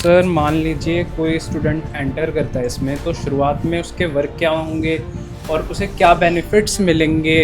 Sir मान लीजिए कोई स्टूडेंट एंटर करता है इसमें, तो शुरुआत में उसके वर्क क्या होंगे और उसे क्या बेनिफिट्स मिलेंगे?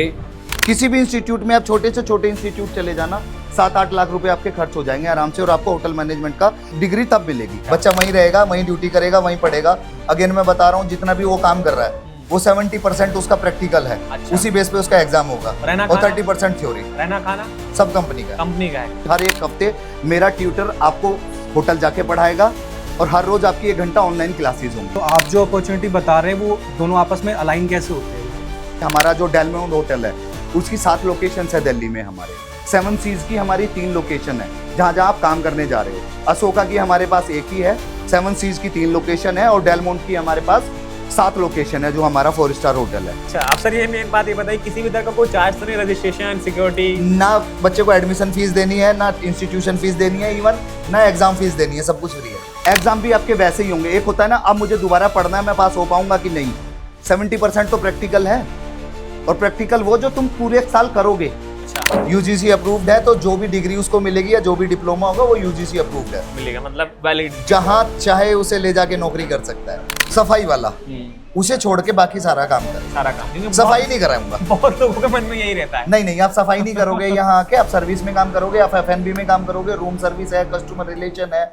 किसी भी इंस्टीट्यूट में आप छोटे से छोटे इंस्टीट्यूट चले जाना, 7-8 लाख रुपए आपके खर्च हो जाएंगे आराम से, और आपको होटल मैनेजमेंट का डिग्री तब मिलेगी। बच्चा वहीं रहेगा, वहीं ड्यूटी करेगा, वहीं पढ़ेगा। अगेन मैं बता रहा हूँ, जितना भी वो काम कर रहा है वो 70% उसका प्रैक्टिकल है। अच्छा। उसी बेस पे उसका एग्जाम होगा और 30% थ्योरी। रहना खाना सब कंपनी का है। हर एक हफ्ते मेरा ट्यूटर आपको होटल जाके पढ़ाएगा और हर रोज आपकी 1 घंटा ऑनलाइन क्लासेस होंगी। तो आप जो अपॉर्चुनिटी बता रहे हैं वो दोनों आपस में अलाइन कैसे होते हैं? हमारा जो डेलमाउंट होटल है उसकी 7 लोकेशन है दिल्ली में। हमारे 7 सीज की हमारी 3 लोकेशन है जहाँ जहाँ आप काम करने जा रहे हो। अशोका की हमारे पास एक ही है, 7 सीज की 3 लोकेशन है, और डेलमाउंट की हमारे पास 7 लोकेशन है जो हमारा 4 स्टार होटल है। अच्छा, आप सर ये मेन बात ये बताइए, किसी भी तरह का कोई चार्ज तो नहीं, रजिस्ट्रेशन, सिक्योरिटी? ना बच्चे को एडमिशन फीस देनी है, ना इंस्टीट्यूशन फीस देनी है, इवन ना एग्जाम फीस देनी है, सब कुछ फ्री है। एग्जाम भी आपके वैसे ही होंगे। एक होता है ना, अब मुझे दोबारा पढ़ना है, मैं पास हो पाऊंगा कि नहीं। 70% तो प्रैक्टिकल है, और प्रैक्टिकल वो जो तुम पूरे 1 साल करोगे। यूजीसी अप्रूव्ड है, तो जो भी डिग्री उसको मिलेगी या जो भी डिप्लोमा होगा वो यूजीसी अप्रूव्ड है, मिलेगा, मतलब वैलिड। जहाँ चाहे उसे ले जाके नौकरी कर सकता है। सफाई वाला उसे छोड़ के बाकी सारा काम कर, सारा काम सफाई नहीं कराऊंगा। बहुत लोगों के मन में यही रहता है। नहीं, आप सफाई नहीं करोगे, यहाँ आके आप सर्विस में काम करोगे, आप एफएनबी में काम करोगे, रूम सर्विस है, कस्टमर रिलेशन है।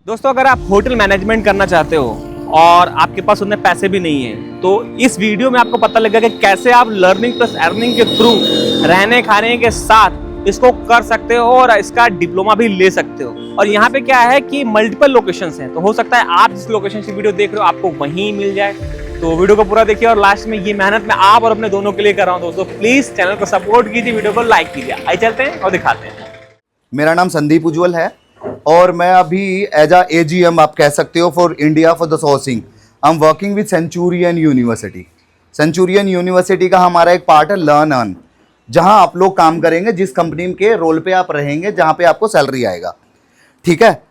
दोस्तों, अगर आप होटल मैनेजमेंट करना चाहते हो और आपके पास उतने पैसे भी नहीं है, तो इस वीडियो में आपको पता लगेगा कि कैसे आप लर्निंग प्लस अर्निंग के थ्रू रहने खाने के साथ इसको कर सकते हो और इसका डिप्लोमा भी ले सकते हो। और यहाँ पे क्या है कि मल्टीपल लोकेशंस हैं, तो हो सकता है आप जिस लोकेशन से वीडियो देख रहे हो आपको वहीं मिल जाए। तो वीडियो को पूरा देखिए, और लास्ट में ये मेहनत मैं आप और अपने दोनों के लिए कर रहा हूँ। दोस्तों प्लीज चैनल को सपोर्ट कीजिए, वीडियो को लाइक कीजिए। आइए चलते हैं और दिखाते हैं। मेरा नाम संदीप उज्ज्वल है और मैं अभी एज अ AGM आप कह सकते हो for India for the sourcing I am working with Centurion university. Centurion university का हमारा एक पार्ट है लर्न अर्न, जहां आप लोग काम करेंगे, जिस कंपनी के रोल पे आप रहेंगे, जहां पे आपको सैलरी आएगा। ठीक है।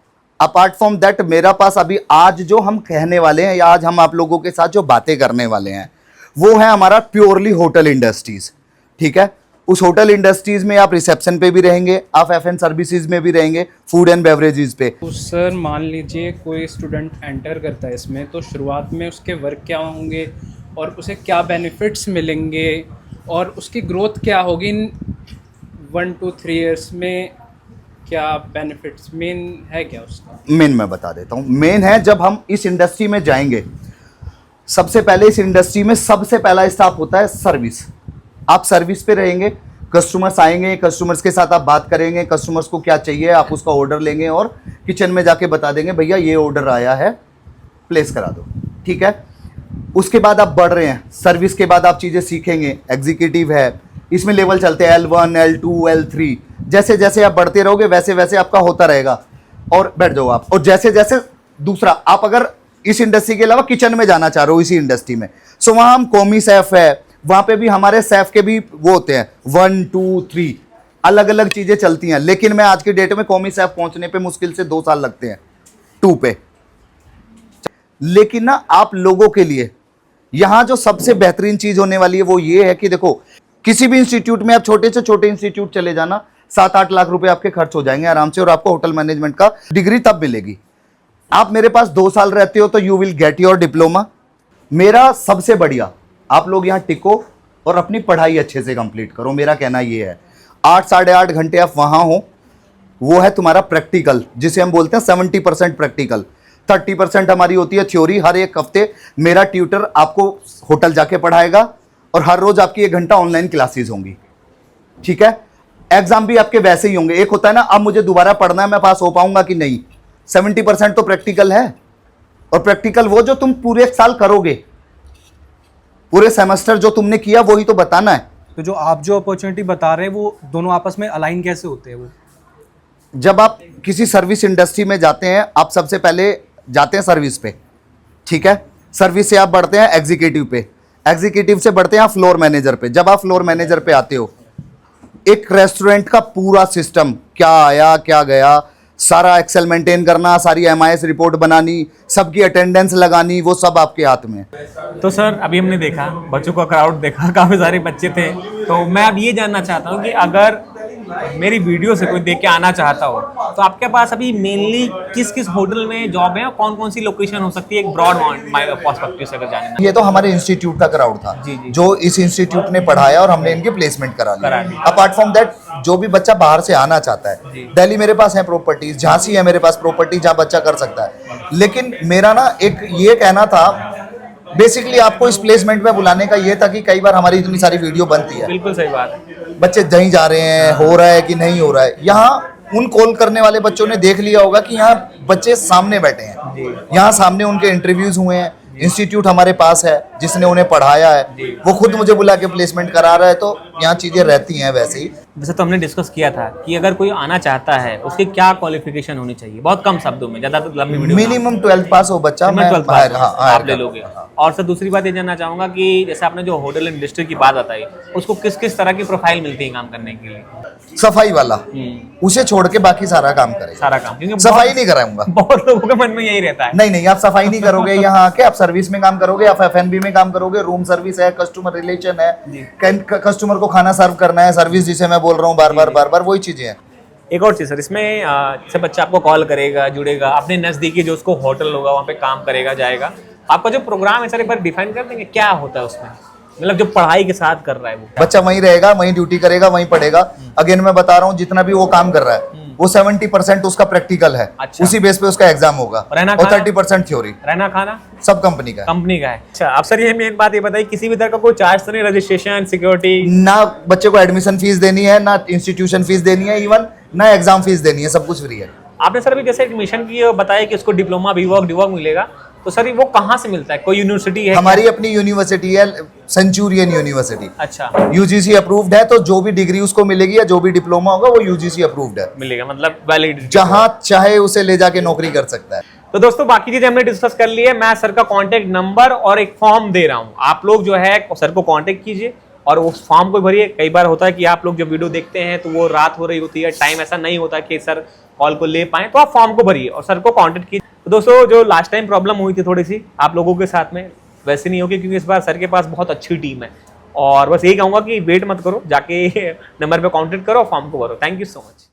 अपार्ट फ्रॉम दैट मेरा पास अभी आज जो हम कहने वाले हैं या आज हम आप लोगों के साथ जो बातें करने वाले हैं वो है हमारा प्योरली होटल इंडस्ट्रीज। ठीक है। उस होटल इंडस्ट्रीज में आप रिसेप्शन पे भी रहेंगे, आप FN सर्विसेज में भी रहेंगे, फूड एंड बेवरेजेस पे। तो सर मान लीजिए कोई स्टूडेंट एंटर करता है इसमें, तो शुरुआत में उसके वर्क क्या होंगे और उसे क्या बेनिफिट्स मिलेंगे और उसकी ग्रोथ क्या होगी इन 1 to 3 ईयर्स में? क्या बेनिफिट्स मेन है क्या उसका? मेन मैं बता देता हूँ। मेन है, जब हम इस इंडस्ट्री में जाएंगे, सबसे पहले इस इंडस्ट्री में सबसे पहला स्टाफ होता है सर्विस। आप सर्विस पे रहेंगे, कस्टमर्स आएंगे, कस्टमर्स के साथ आप बात करेंगे, कस्टमर्स को क्या चाहिए आप उसका ऑर्डर लेंगे और किचन में जाके बता देंगे भैया ये ऑर्डर आया है, प्लेस करा दो। ठीक है। उसके बाद आप बढ़ रहे हैं, सर्विस के बाद आप चीज़ें सीखेंगे। एग्जीक्यूटिव है, इसमें लेवल चलते हैं L1, L2, L3। जैसे जैसे आप बढ़ते रहोगे वैसे वैसे आपका होता रहेगा। और बैठ जाओ आप। और जैसे जैसे दूसरा, आप अगर इस इंडस्ट्री के अलावा किचन में जाना चाह रहे हो इसी इंडस्ट्री में, सो वहाँ हम कॉमी सेफ है, वहाँ पे भी हमारे सेफ के भी वो होते हैं 1, 2, 3 अलग अलग चीज़ें चलती हैं। लेकिन मैं आज के डेट में कॉमी सेफ पहुँचने पे मुश्किल से 2 साल लगते हैं 2 पे। लेकिन ना आप लोगों के लिए यहाँ जो सबसे बेहतरीन चीज़ होने वाली है वो ये है कि देखो, किसी भी इंस्टीट्यूट में आप छोटे से छोटे इंस्टीट्यूट चले जाना, 7-8 लाख रुपए आपके खर्च हो जाएंगे आराम से, और आपको होटल मैनेजमेंट का डिग्री तब मिलेगी। आप मेरे पास 2 साल रहते हो तो you will get your diploma. मेरा सबसे बढ़िया, आप लोग यहाँ टिको और अपनी पढ़ाई अच्छे से कंप्लीट करो। मेरा कहना ये है 8 साढ़े 8 घंटे आप वहाँ हो, वो है तुम्हारा प्रैक्टिकल, जिसे हम बोलते हैं 70% प्रैक्टिकल, 30% हमारी होती है थ्योरी। हर एक हफ्ते मेरा ट्यूटर आपको होटल जाके पढ़ाएगा और हर रोज आपकी 1 घंटा ऑनलाइन क्लासेस होंगी। ठीक है। एग्जाम भी आपके वैसे ही होंगे। एक होता है ना, अब मुझे दोबारा पढ़ना है, मैं पास हो पाऊंगा कि नहीं। 70% तो प्रैक्टिकल है, और प्रैक्टिकल वो जो तुम पूरे 1 साल करोगे, पूरे सेमेस्टर जो तुमने किया वही तो बताना है। तो जो आप जो अपॉर्चुनिटी बता रहे हैं वो दोनों आपस में अलाइन कैसे होते हैं? वो जब आप किसी सर्विस इंडस्ट्री में जाते हैं, आप सबसे पहले जाते हैं सर्विस पे। ठीक है। सर्विस से आप बढ़ते हैं एग्जीक्यूटिव पे, एग्जीक्यूटिव से बढ़ते हैं आप फ्लोर मैनेजर पे। जब आप फ्लोर मैनेजर पे आते हो, एक रेस्टोरेंट का पूरा सिस्टम, क्या आया क्या गया, सारा एक्सेल मेंटेन करना, सारी MIS रिपोर्ट बनानी, सबकी अटेंडेंस लगानी, वो सब आपके हाथ में। तो सर अभी हमने देखा, बच्चों का क्राउड देखा, काफ़ी सारे बच्चे थे। तो मैं अब ये जानना चाहता हूँ कि अगर मेरी वीडियो से कोई देख के आना चाहता हो, तो आपके पास अभी मेनली किस किस होटल में जॉब है और कौन कौन सी लोकेशन हो सकती है, एक ब्रॉड पर्सपेक्टिव से अगर जानना। ये तो हमारे इंस्टीट्यूट का क्राउड था जी, जी। जो इस इंस्टीट्यूट ने पढ़ाया और हमने इनकी प्लेसमेंट करा करा ली। ली। अपार्ट फ्रॉम दैट जो भी बच्चा बाहर से आना चाहता है, जी। दिल्ली मेरे पास है प्रॉपर्टीज, झांसी है मेरे पास प्रॉपर्टी जहाँ बच्चा कर सकता है। लेकिन मेरा ना एक ये कहना था बेसिकली आपको इस प्लेसमेंट में बुलाने का ये था कि कई बार हमारी इतनी सारी वीडियो बनती है, बिल्कुल सही बात है। बच्चे कहीं जा रहे हैं, हो रहा है कि नहीं हो रहा है। यहाँ उन कॉल करने वाले बच्चों ने देख लिया होगा कि यहाँ बच्चे सामने बैठे हैं, यहाँ सामने उनके इंटरव्यूज हुए हैं, इंस्टीट्यूट हमारे पास है जिसने उन्हें पढ़ाया है, वो खुद मुझे बुला के प्लेसमेंट करा रहा है। तो यहाँ चीजें रहती हैं वैसे ही। वैसे तो हमने डिस्कस किया था कि अगर कोई आना चाहता है उसकी क्या क्वालिफिकेशन होनी चाहिए, बहुत कम शब्दों में, ज्यादा लंबी वीडियो मिनिमम 12th पास हो बच्चा, मैं 12th हायर पास आप ले लोगे। और सर दूसरी बात ये जानना चाहूंगा कि जैसे आपने जो होटल इंडस्ट्री की बात बताई, उसको किस किस तरह की प्रोफाइल मिलती है काम करने के लिए? सफाई वाला, उसे छोड़ के बाकी सारा काम करेगा। सारा काम, क्योंकि सफाई नहीं कराऊंगा। बहुत लोगों के मन में यही रहता है। नहीं, आप सफाई नहीं करोगे यहाँ आके, आप सर्विस में काम करोगे, आप F&B में काम करोगे, रूम सर्विस है, कस्टमर रिलेशन है, कस्टमर को खाना सर्व करना है, सर्विस जिसे मैं बोल रहा हूँ बार बार वही चीजें हैं। एक और चीज सर, इसमें जैसे बच्चा आपको कॉल करेगा, जुड़ेगा, अपने नजदीकी जो उसको होटल होगा वहाँ पे काम करेगा, जाएगा, आपका जो प्रोग्राम है सर एक बार डिफाइन कर देंगे क्या होता है उसमें, मतलब जो पढ़ाई के साथ कर रहा है वो बच्चा वहीं रहेगा, वहीं ड्यूटी करेगा, वहीं पढ़ेगा। अगेन मैं बता रहा हूँ जितना भी वो काम कर रहा है वो 70% उसका प्रैक्टिकल है। अच्छा। उसी बेस पे उसका एग्जाम होगा और 30% थ्योरी। रहना खाना सब कंपनी का है। कंपनी का है। अच्छा, अब सर ये मेन बात ये बताइए, किसी भी तरह का कोई चार्ज तो नहीं, रजिस्ट्रेशन, सिक्योरिटी? ना बच्चे को एडमिशन फीस देनी है, ना इंस्टीट्यूशन फीस देनी है, इवन ना एग्जाम फीस देनी है, सब कुछ फ्री है। आपने सर अभी जैसे एडमिशन की बताया कि उसको डिप्लोमा बीवॉक मिलेगा, तो सर वो कहाँ से मिलता है? कोई यूनिवर्सिटी है? हमारी अपनी यूनिवर्सिटी है, सेंचुरियन यूनिवर्सिटी। अच्छा, यूजीसी अप्रूव्ड है, तो जो भी डिग्री उसको मिलेगी या जो भी डिप्लोमा होगा वो यूजीसी अप्रूव्ड है, मिलेगा, मतलब वैलिड, जहां चाहे उसे ले जाके नौकरी कर सकता है। तो दोस्तों बाकी चीजें हमने डिस्कस कर ली है। मैं सर का कांटेक्ट नंबर और एक फॉर्म दे रहा हूँ, आप लोग जो है सर को कांटेक्ट कीजिए और उस फॉर्म को भरिए। कई बार होता है कि आप लोग जो वीडियो देखते हैं तो वो रात हो रही होती है, टाइम ऐसा नहीं होता कि सर कॉल को ले पाए, तो आप फॉर्म को भरिए और सर को कांटेक्ट कीजिए। तो दोस्तों जो लास्ट टाइम प्रॉब्लम हुई थी थोड़ी सी आप लोगों के साथ में, वैसे नहीं होगी, क्योंकि इस बार सर के पास बहुत अच्छी टीम है। और बस यही कहूँगा कि वेट मत करो, जाके नंबर पे कांटेक्ट करो, फॉर्म को भरो। Thank you so much.